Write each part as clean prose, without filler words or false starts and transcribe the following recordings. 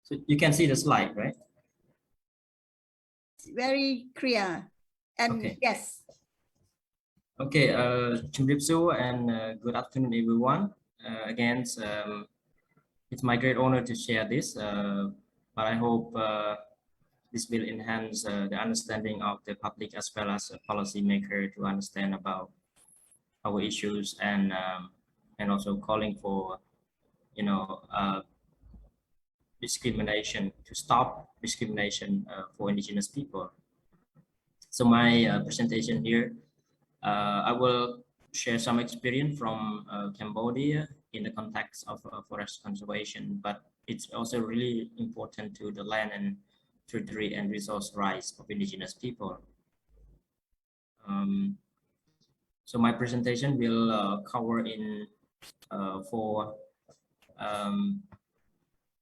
So you can see the slide, right? It's very clear. And okay. Yes. Okay, Chumripsu and good afternoon, everyone. Again, it's my great honor to share this, but I hope this will enhance the understanding of the public as well as a policymaker to understand about our issues and also calling for, discrimination, to stop discrimination for indigenous people. So my presentation here, I will share some experience from Cambodia in the context of forest conservation, but it's also really important to the land and territory and resource rights of indigenous people. So my presentation will cover in 4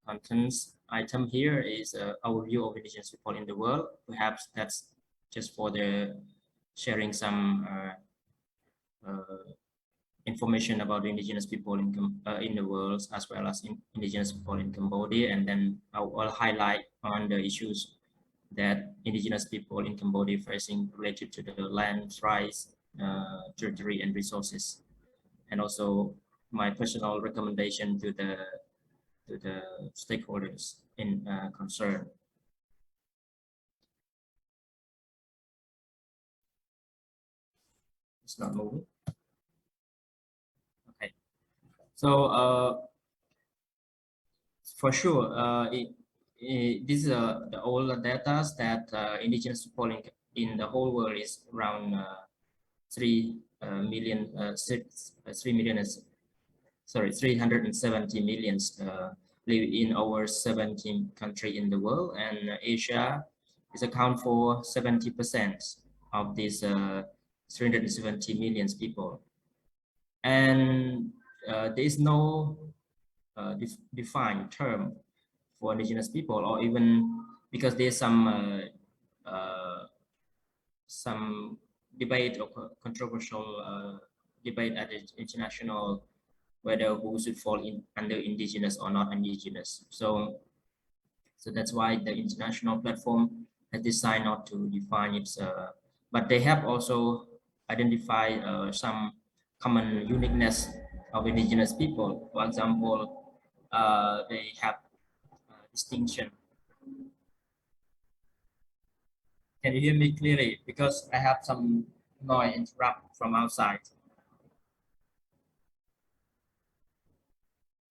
contents. Item here is our view of indigenous people in the world. Perhaps that's just for the sharing some information about the indigenous people in the world, as well as indigenous people in Cambodia, and then I'll highlight on the issues that indigenous people in Cambodia facing related to the land rights, territory, and resources, and also my personal recommendation to the stakeholders in concern. It's not moving. Okay, so for sure, this is all the data that indigenous people in the whole world is around 370 million live in over 17 countries in the world, and Asia is account for 70% of these 370 million people. And there is no defined term for indigenous people, or even because there's some debate or controversial debate at the international whether who should fall under indigenous or not indigenous. So that's why the international platform has decided not to define it, but they have also identified some common uniqueness of indigenous people. For example, they have distinction. Can you hear me clearly? Because I have some noise interrupt from outside.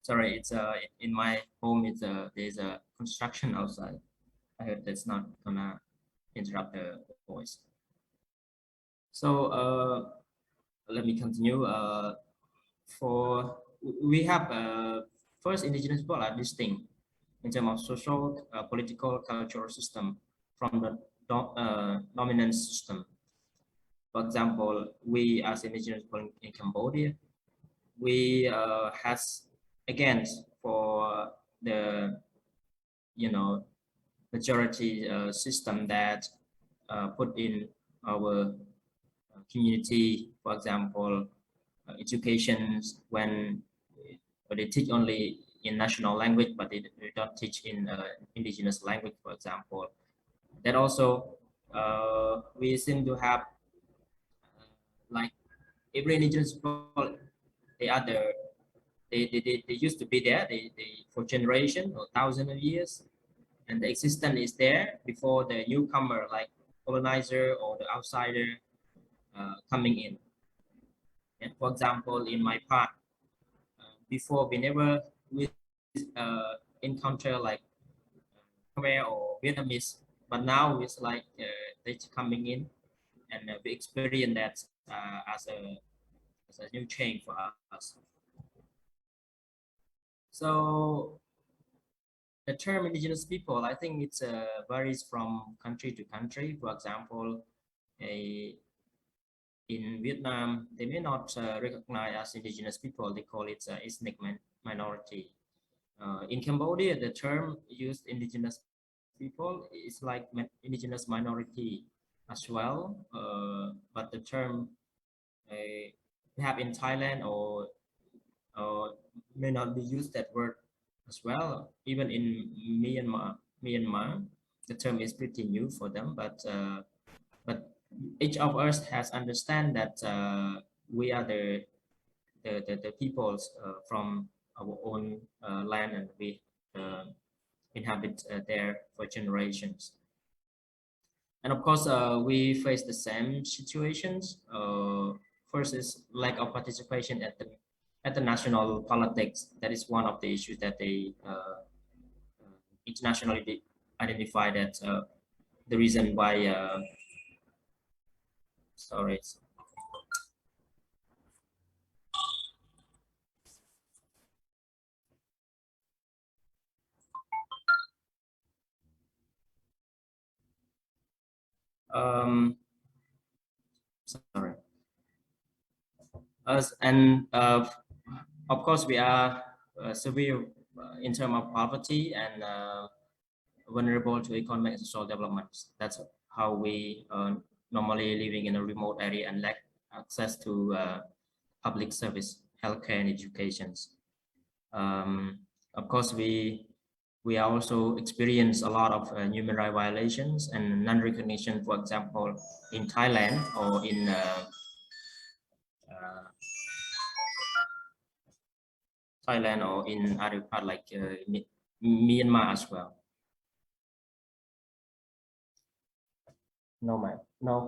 Sorry, it's in my home. It's there's a construction outside. I hope that's not gonna interrupt the voice. So let me continue. We have first, indigenous people are distinct in terms of social, political, cultural system from the dominant system. For example, we as indigenous people in Cambodia, we has against for the majority system that put in our community. For example, education, when they teach only in national language, but they don't teach in indigenous language, for example. That also we seem to have like every indigenous people, they used to be there, they for generation or thousands of years, and the existence is there before the newcomer, like colonizer or the outsider coming in. And for example, in my part, before we never encounter like Khmer or Vietnamese, but now it's like they're coming in, and we experience that as a new change for us. So the term indigenous people, I think it's varies from country to country. For example, in Vietnam, they may not recognize as indigenous people. They call it ethnic minority. In Cambodia, the term used indigenous people is like indigenous minority as well. But the term we have in Thailand or may not be used that word as well. Even in Myanmar, the term is pretty new for them, but each of us has understand that we are the peoples from our own land, and we uh, inhabit there for generations. And of course, we face the same situations. First is lack of participation at the national politics. That is one of the issues that they internationally identify that the reason why. Sorry. Um, sorry. And of course, we are severe in terms of poverty and vulnerable to economic and social developments. That's how we normally living in a remote area and lack access to public service, healthcare, and education. Of course, we also experience a lot of human rights violations and non-recognition, for example, in Thailand or in uh, other part like Myanmar as well. No, mate. No,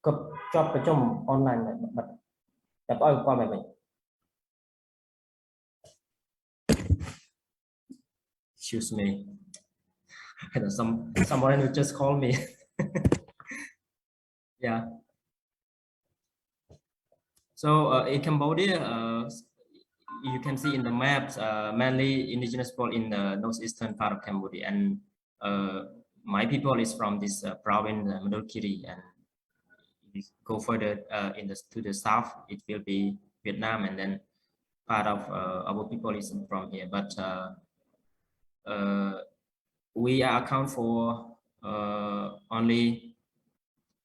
cập job ở trong online này bật tập ơi qua mày mình. Excuse me. Someone who just called me. Yeah. So in Cambodia, you can see in the maps mainly indigenous people in the northeastern part of Cambodia, and my people is from this province, Moderator, and if you go further to the south, it will be Vietnam, and then part of our people is from here. But we account for only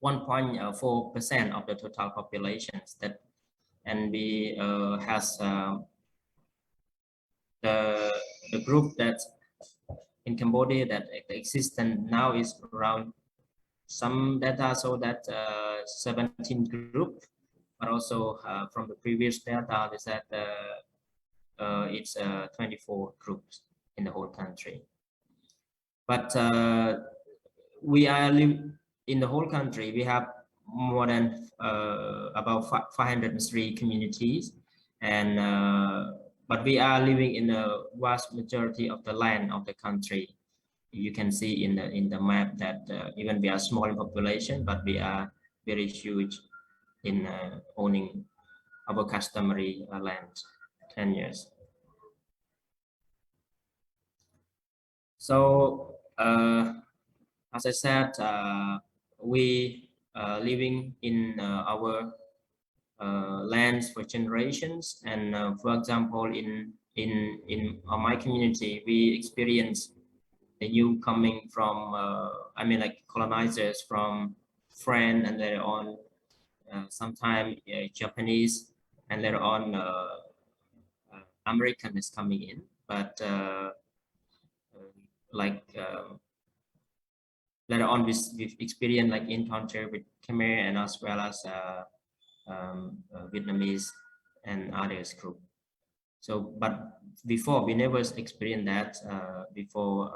1.4% of the total populations that, and we has the group that in Cambodia that existent now is around some data so that 17 group, but also from the previous data is that it's 24 groups in the whole country. But we are in the whole country. We have more than about 503 communities, and but we are living in a vast majority of the land of the country. You can see in the map that even we are small in population, but we are very huge in owning our customary land, 10 years. So as I said, we living in our lands for generations, and for example, in my community, we experience the new coming from I mean like colonizers from France, and later on sometime Japanese, and later on American is coming in, but like later on we've experienced like encounter with Khmer and as well as Vietnamese and others group. So, but before we never experienced that before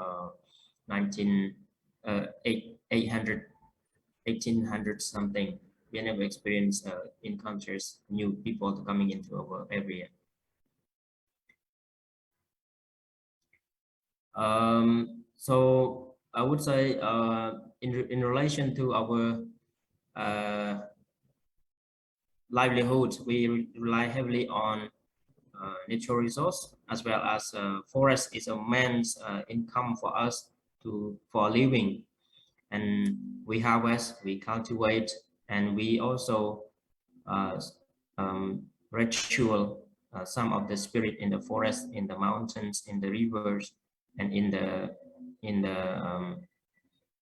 1800 something. We never experienced encounters new people coming into our area. So I would say in relation to our livelihood, we rely heavily on natural resource, as well as forest is a man's income for us for living, and we harvest, we cultivate, and we also ritual some of the spirit in the forest, in the mountains, in the rivers, and in the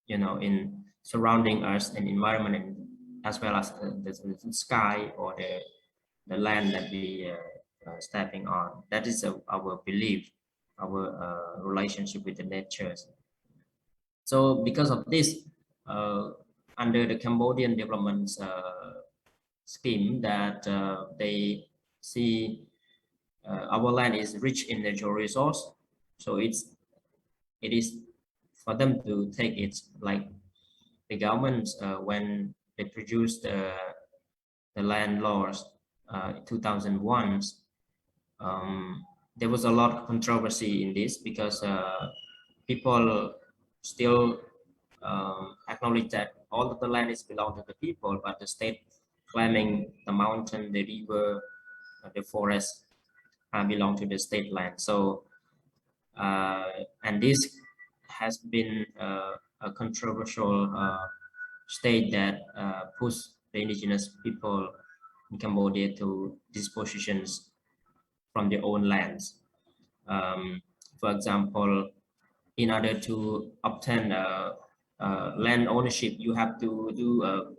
you know, in surrounding us and environment, and as well as the sky or the land that we stepping on. That is our belief. our relationship with the nature. So because of this, under the Cambodian development scheme, that they see our land is rich in natural resource, so it is for them to take it. Like the government, when they produced the land laws 2001, there was a lot of controversy in this because people still acknowledge that all of the land is belong to the people, but the state claiming the mountain, the river, the forest belong to the state land. So and this has been a controversial state that pushed the indigenous people in Cambodia to dispositions from their own lands. For example, in order to obtain land ownership, you have to do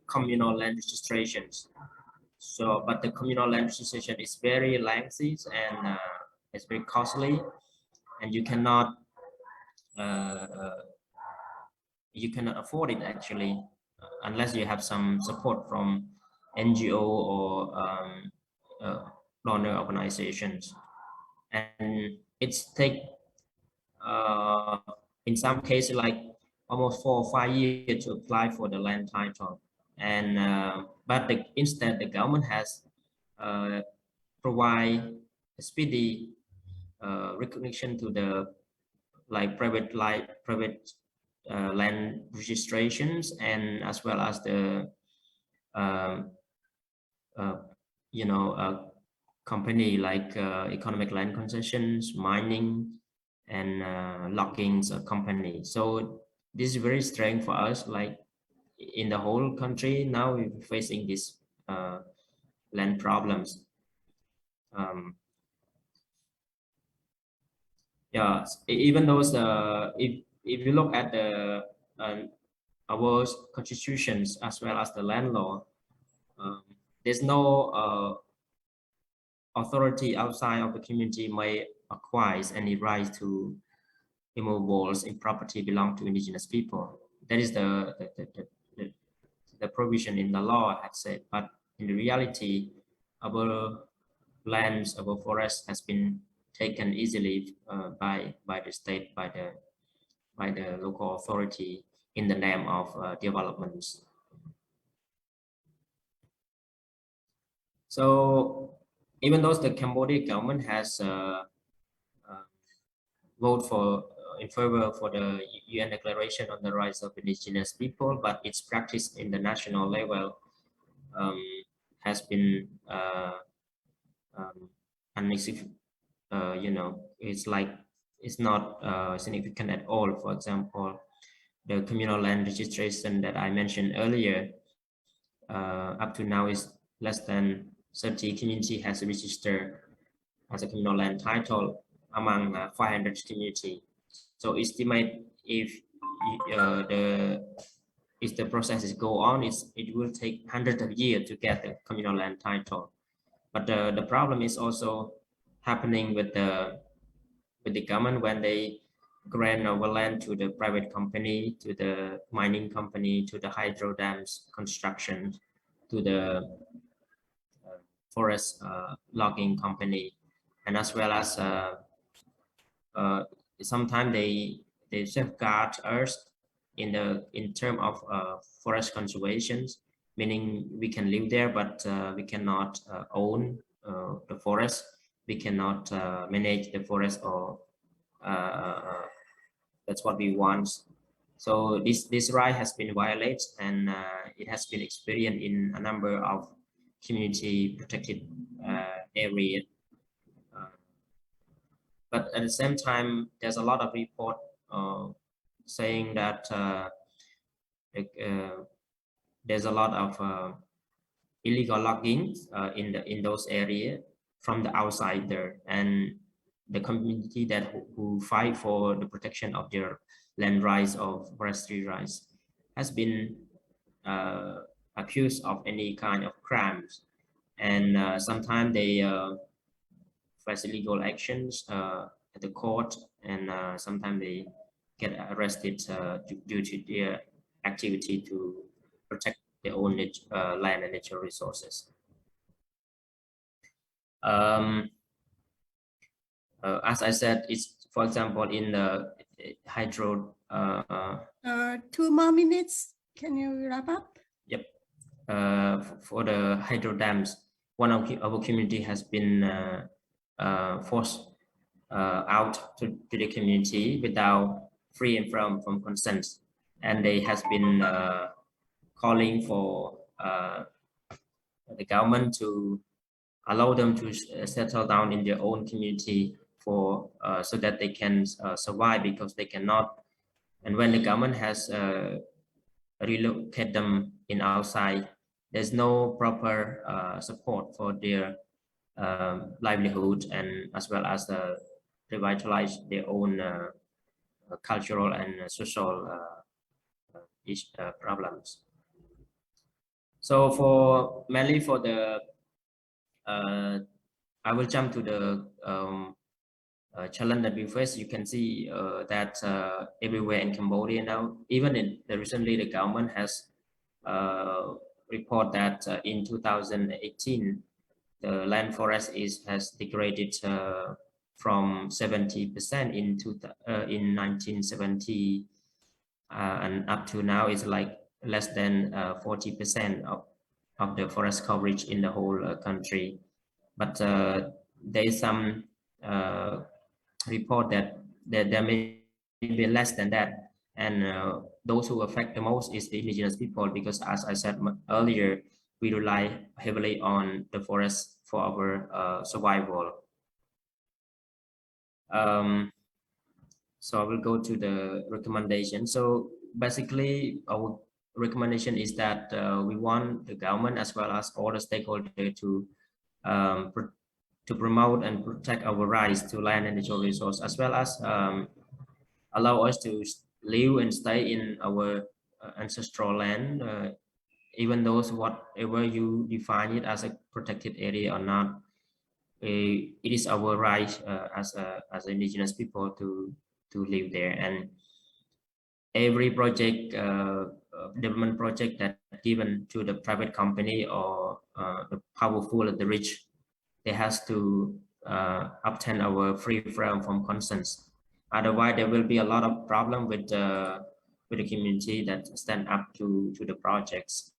communal land registrations. So, but the communal land registration is very lengthy and it's very costly, and you cannot afford it actually, unless you have some support from NGO or donor organizations. And it's take in some cases like almost 4 or 5 years to apply for the land title. And but instead the government has provide a speedy recognition to the private land registrations, and as well as the company like economic land concessions, mining, and logging company. So this is very strange for us. Like in the whole country now, we're facing these land problems. Yeah, even those if you look at the our constitutions as well as the land law, there's no authority outside of the community may acquire any right to immovables in property belong to indigenous people. That is the provision in the law had said, but in the reality, our lands, our forest has been taken easily by the state, by the local authority in the name of developments. So even though the Cambodian government has voted for in favor for the UN Declaration on the Rights of Indigenous People, but its practice in the national level has been it's not significant at all. For example, the communal land registration that I mentioned earlier, up to now is less than 30 community has registered as a communal land title among 500 community. So estimate if the processes go on, it will take hundreds of years to get the communal land title. But the problem is also happening with the government when they grant over land to the private company, to the mining company, to the hydro dams construction, to the forest logging company, and as well as sometimes they safeguard us in terms of forest conservation, meaning we can live there, but we cannot own the forest. We cannot manage the forest, or that's what we want. So this right has been violated, and it has been experienced in a number of community protected areas. But at the same time, there's a lot of report saying that there's a lot of illegal logging in those areas from the outsider, and the community who fight for the protection of their land rights or forestry rights has been accused of any kind of crimes, and sometimes they face illegal actions at the court, and sometimes they get arrested due to their activity to protect their own land and natural resources. As I said, it's, for example, in the hydro. 2 more minutes. Can you wrap up? Yep. For the hydro dams, one of our community has been forced out to the community without free and from consent, and they has been calling for the government to allow them to settle down in their own community for so that they can survive, because they cannot. And when the government has relocated them in outside, there's no proper support for their livelihood, and as well as revitalize their own cultural and social problems. So for mainly for the I will jump to the challenge that we face. You can see that everywhere in Cambodia now, even recently, the government has report that in 2018, the land forest has degraded from 70% in 1970, and up to now it's like less than 40% of the forest coverage in the whole country. But there is some report that there may be less than that, and those who affect the most is the indigenous people, because as I said earlier, we rely heavily on the forest for our survival. So I will go to the recommendation. So basically, our recommendation is that we want the government as well as all the stakeholders to promote and protect our rights to land and natural resource, as well as allow us to live and stay in our ancestral land, even those whatever you define it as a protected area or not. It is our right as indigenous people to live there, and every project, development project that given to the private company or the powerful and the rich, they has to obtain our free from consent. Otherwise, there will be a lot of problem with the community that stand up to the projects,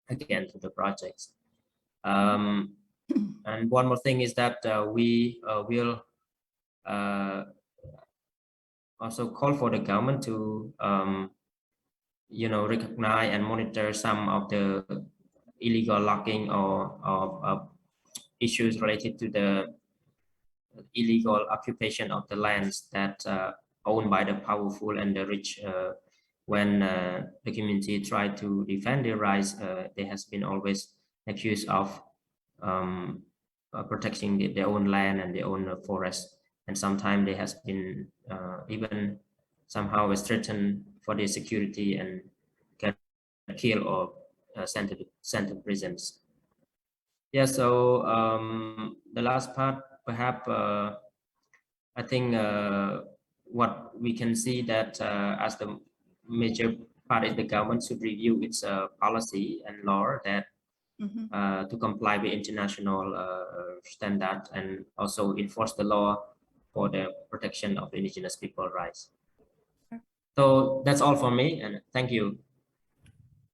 again to the projects. And one more thing is that we will also call for the government to recognize and monitor some of the illegal logging or issues related to the illegal occupation of the lands that owned by the powerful and the rich. When the community try to defend their rights, they has been always accused of protecting their own land and their own forest, and sometimes they has been even somehow threatened for their security and get killed or sent to prisons. Yeah, so the last part, perhaps I think what we can see that as the major part is the government should review its policy and law that to comply with international standard, and also enforce the law for the protection of indigenous people rights. So that's all for me, and thank you.